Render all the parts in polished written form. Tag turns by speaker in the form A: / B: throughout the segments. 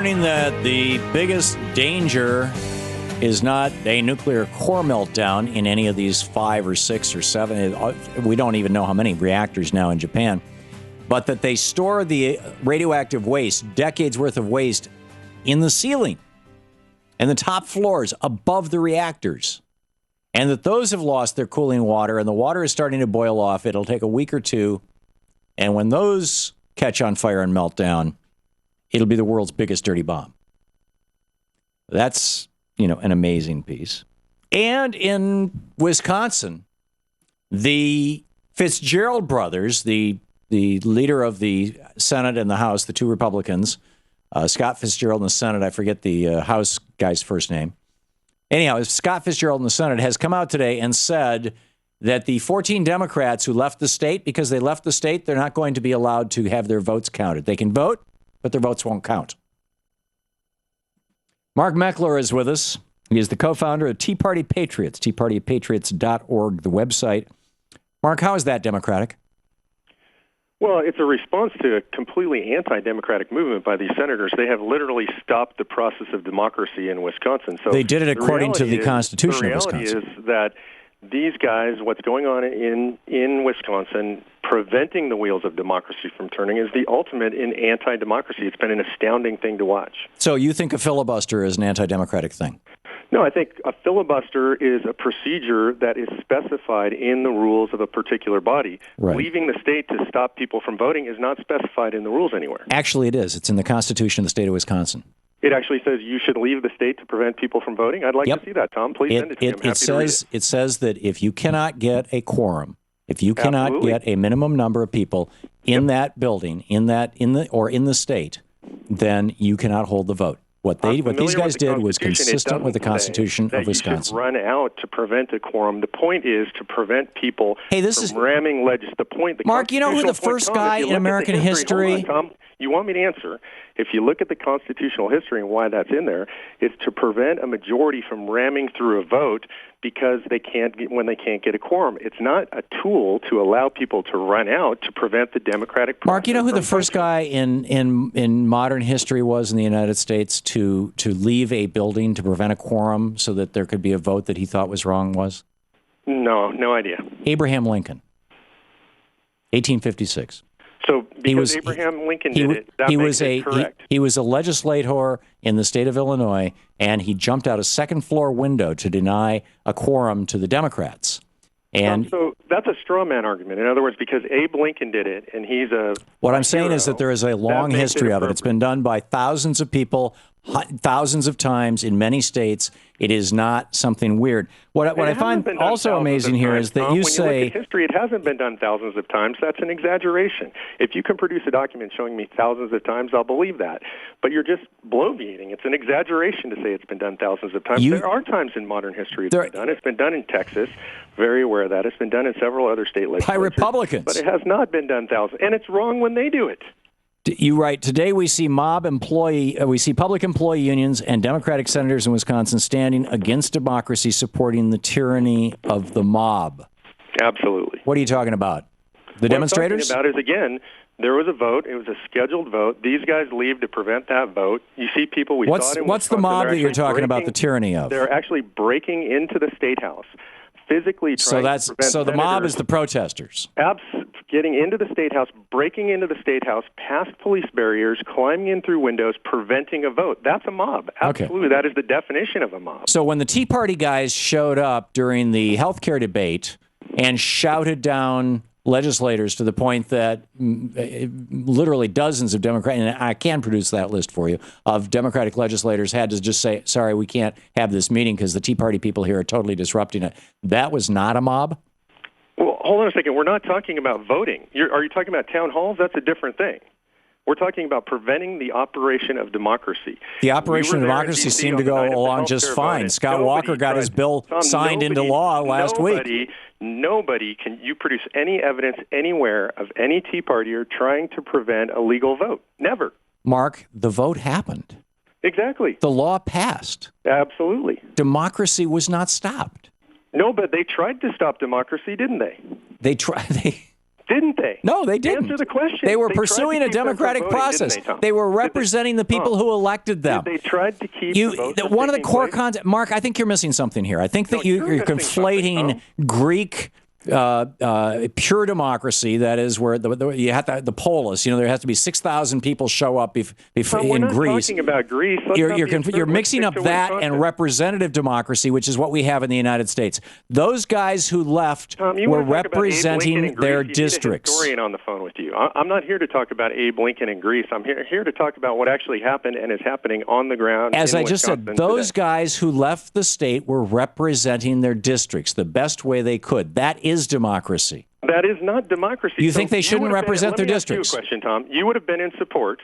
A: warning that the biggest danger is not a nuclear core meltdown in any of these 5 or 6 or 7. We don't even know how many reactors now in Japan, but that they store the radioactive waste, decades worth of waste, in the ceiling and the top floors above the reactors. And that those have lost their cooling water and the water is starting to boil off. It'll take a week or two. And when those catch on fire and melt down, it'll be the world's biggest dirty bomb. That's, an amazing piece. And in Wisconsin, the Fitzgerald brothers, the leader of the Senate and the House, the two Republicans, Scott Fitzgerald in the Senate, I forget the House guy's first name. Anyhow, Scott Fitzgerald in the Senate has come out today and said that the 14 Democrats who left the state, because they left the state, they're not going to be allowed to have their votes counted. They can vote, but their votes won't count. Mark Meckler is with us. He is the co-founder of Tea Party Patriots, teapartypatriots.org, the website. Mark, how is that democratic?
B: Well, it's a response to a completely anti-democratic movement by these senators. They have literally stopped the process of democracy in Wisconsin. So
A: they did it according to the Constitution of Wisconsin.
B: The reality is that these guys, what's going on in Wisconsin, preventing the wheels of democracy from turning, is the ultimate in anti-democracy. It's been an astounding thing to watch.
A: So you think a filibuster is an anti-democratic thing?
B: No, I think a filibuster is a procedure that is specified in the rules of a particular body.
A: Right.
B: Leaving the state to stop people from voting is not specified in the rules anywhere.
A: Actually, it is. It's in the Constitution of the state of Wisconsin.
B: It actually says you should leave the state to prevent people from voting. I'd like to see that, Tom. Please send it to me. I'm happy to read it.
A: It says that if you cannot get a quorum, if you cannot get a minimum number of people in that building, in the state, then you cannot hold the vote. What these guys did was consistent with the Constitution of Wisconsin.
B: You should run out to prevent a quorum. The point is to prevent people from ramming the point.
A: Mark, you know who the first guy in American history?
B: Hold on, Tom. You want me to answer? If you look at the constitutional history and why that's in there, it's to prevent a majority from ramming through a vote because when they can't get a quorum. It's not a tool to allow people to run out to prevent the democratic process.
A: Mark, you know who the first guy in modern history was in the United States to leave a building to prevent a quorum so that there could be a vote that he thought was wrong was?
B: No idea.
A: Abraham Lincoln, 1856.
B: So because Abraham Lincoln did it, that makes it correct.
A: He was a legislator in the state of Illinois, and he jumped out a second-floor window to deny a quorum to the Democrats. And
B: so that's a straw man argument. In other words, because Abe Lincoln did it, and he's
A: what I'm saying is that there is a long history of it. It's been done by thousands of people, thousands of times in many states. It is not something weird. What I find also amazing here is that you say...
B: When you look at history, it hasn't been done thousands of times. That's an exaggeration. If you can produce a document showing me thousands of times, I'll believe that. But you're just bloviating. It's an exaggeration to say it's been done thousands of times. There are times in modern history it's been done. It's been done in Texas. Very aware of that. It's been done in several other state legislatures.
A: By Republicans.
B: But it has not been done thousands. And it's wrong when they do it.
A: You write, today we see public employee unions and Democratic senators in Wisconsin standing against democracy, supporting the tyranny of the mob.
B: Absolutely.
A: What are you talking about? The demonstrators?
B: What I'm talking about is, again, there was a vote. It was a scheduled vote. These guys leave to prevent that vote. You see people,
A: what's the mob that you're talking about the tyranny of?
B: They're actually breaking into the State House, physically trying to prevent
A: So the mob is the protesters.
B: Getting into the State House, breaking into the State House, past police barriers, climbing in through windows, preventing a vote. That's a mob. Absolutely. Okay. That is the definition of a mob.
A: So when the Tea Party guys showed up during the health care debate and shouted down legislators to the point that literally dozens of Democratic, and I can produce that list for you, of Democratic legislators had to just say, sorry, we can't have this meeting because the Tea Party people here are totally disrupting it. That was not a mob?
B: Well, hold on a second. We're not talking about voting. Are you talking about town halls? That's a different thing. We're talking about preventing the operation of democracy.
A: The operation of democracy seemed to go along just fine. Scott Walker got his bill signed into law last week.
B: Nobody can you produce any evidence anywhere of any Tea Partier trying to prevent a legal vote. Never.
A: Mark, the vote happened.
B: Exactly.
A: The law passed.
B: Absolutely.
A: Democracy was not stopped.
B: No, but they tried to stop democracy, didn't they?
A: They tried.
B: Didn't they?
A: No, they didn't.
B: Answer the question.
A: They were
B: They
A: pursuing a democratic process. They were representing the people who elected them.
B: They tried to keep the votes from
A: one of the
B: taking
A: core
B: place?
A: Mark, I think you're missing something here. I think that you're conflating Greek pure democracy, that is where you have to the polis. There has to be 6,000 people show up in Greece.
B: We're not talking about Greece.
A: You're mixing up that and representative democracy, which is what we have in the United States. Those guys who left were representing their districts.
B: You need a historian on the phone with you. I'm not here to talk about Abe Lincoln in Greece. I'm here to talk about what actually happened and is happening on the ground.
A: As I just said, those guys who left the state were representing their districts the best way they could. That is democracy.
B: That is not democracy.
A: You think they shouldn't represent their districts?
B: Let me ask you a question, Tom. You would have been in support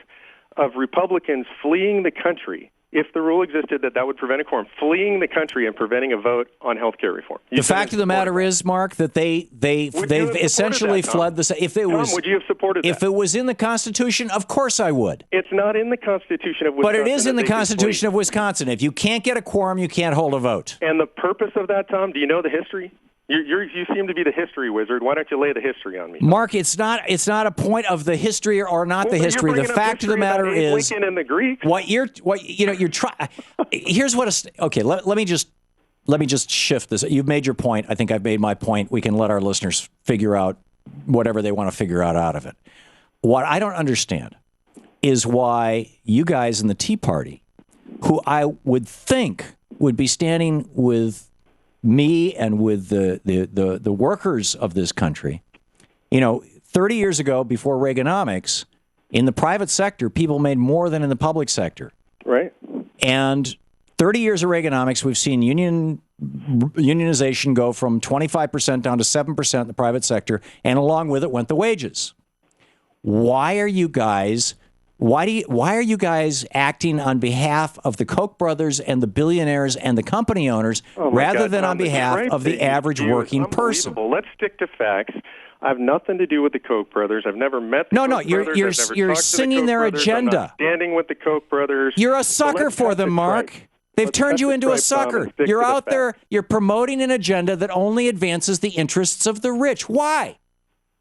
B: of Republicans fleeing the country if the rule existed that would prevent a quorum, fleeing the country and preventing a vote on health care reform.
A: The fact of the matter is, Mark, that they've essentially fled the. If it was,
B: would you have supported
A: if
B: that?
A: it was in the Constitution, of course I would.
B: It's not in the Constitution of Wisconsin.
A: But it is in the Constitution of Wisconsin. If you can't get a quorum, you can't hold a vote.
B: And the purpose of that, Tom, do you know the history? You seem to be the history wizard. Why don't you lay the history on me?
A: Mark, it's not a point of the history or not the history. The fact of the matter is,
B: Lincoln and the Greeks.
A: You're trying. Here's what. Okay, let me just shift this. You've made your point. I think I've made my point. We can let our listeners figure out whatever they want to figure out of it. What I don't understand is why you guys in the Tea Party, who I would think would be standing with me and with the workers of this country. 30 years ago, before Reaganomics, in the private sector, people made more than in the public sector.
B: Right.
A: And 30 years of Reaganomics, we've seen unionization go from 25% down to 7% in the private sector, and along with it went the wages. Why are you guys acting on behalf of the Koch brothers and the billionaires and the company owners rather than on behalf of the average working person?
B: Let's stick to facts. I have nothing to do with the Koch brothers. I've never met the Koch brothers.
A: You're singing their agenda.
B: I'm not standing with the Koch brothers.
A: You're a sucker for them, Mark. They've turned you into a sucker. You're out there. You're promoting an agenda that only advances the interests of the rich. Why?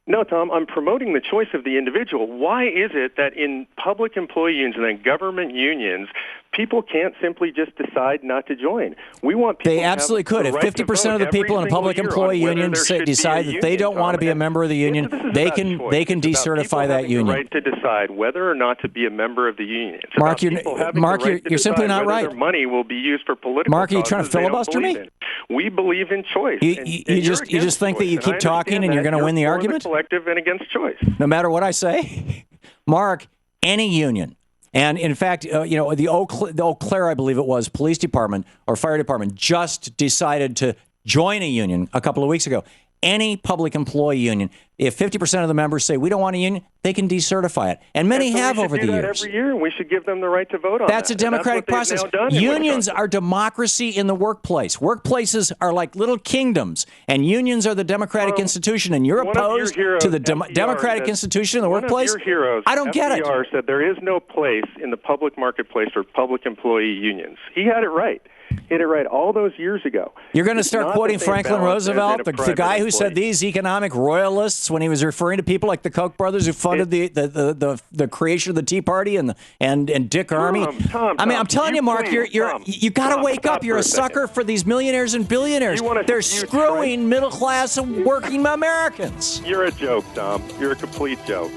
B: No, Tom, I'm promoting the choice of the individual. Why is it that in public employee unions and then government unions, people can't simply just decide not to join? We want people. They
A: absolutely could. If 50% of the people in a public employee union decide that they don't want to be a member of the union, they can decertify that union.
B: The right to decide whether or not to be a member of the union.
A: Mark, you're simply not right.
B: Their money will be used for political.
A: Mark, are you trying to filibuster me?
B: We believe in choice.
A: You just think that you keep talking and you're going to win the argument?
B: Collective and against choice.
A: No matter what I say, Mark, any union. And in fact, the Eau Claire, I believe it was, police department or fire department just decided to join a union a couple of weeks ago. Any public employee union, if 50% of the members say we don't want a union, they can decertify it. And many have over the years.
B: Every year, we should give them the right to vote on
A: That's a democratic process. Unions are democracy in the workplace. Workplaces are like little kingdoms, and unions are the democratic institution, and you're opposed to the democratic institution in the workplace?
B: One of your heroes,
A: I don't get it.
B: FDR said there is no place in the public marketplace for public employee unions. He had it right. Hit it right all those years ago.
A: You're going to start quoting Franklin Roosevelt, the guy who said these economic royalists when he was referring to people like the Koch brothers who funded the creation of the Tea Party and Dick Armey. I'm telling you, Mark, you got to wake up. You're a sucker for these millionaires and billionaires. They're screwing middle class and working Americans.
B: You're a joke, Tom. You're a complete joke.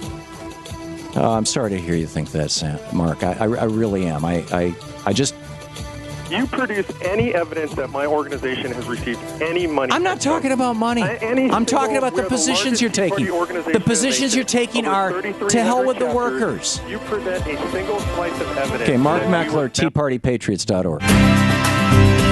A: I'm sorry to hear you think that, Mark. I really am. I just.
B: You produce any evidence that my organization has received any money.
A: I'm not talking about money. I'm talking about the positions you're taking. The positions you're taking are to hell with the workers.
B: You present a single slice of evidence.
A: Okay, Mark Meckler, TeaPartyPatriots.org.